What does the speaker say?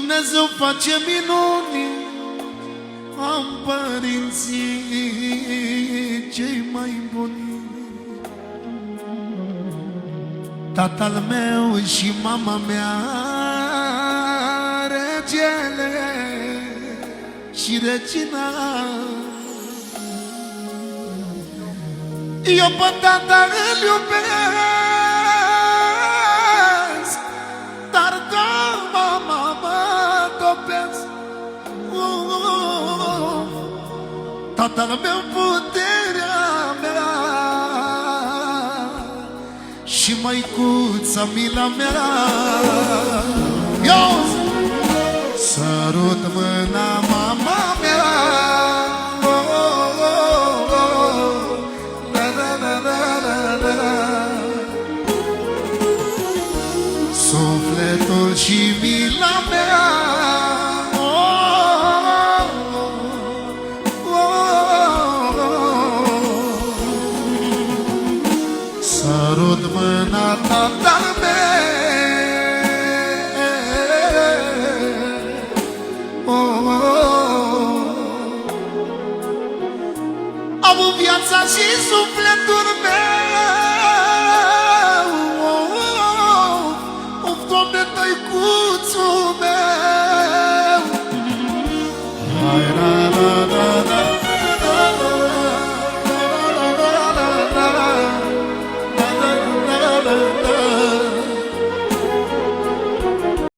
Dumnezeu face minuni, am părinții cei mai buni. Tatăl meu și mama mea, regele și regina. Eu pe tata îl iubesc, dar de mama mă topesc. Tatăl meu puterea mea și măicuța mila mea. Eu sărut mâna mama mea. Sufletul și mila mea. Sărut mâna tatăl meu. Am viața și sufletul meu. Of, Doamne, tăicuțul meu.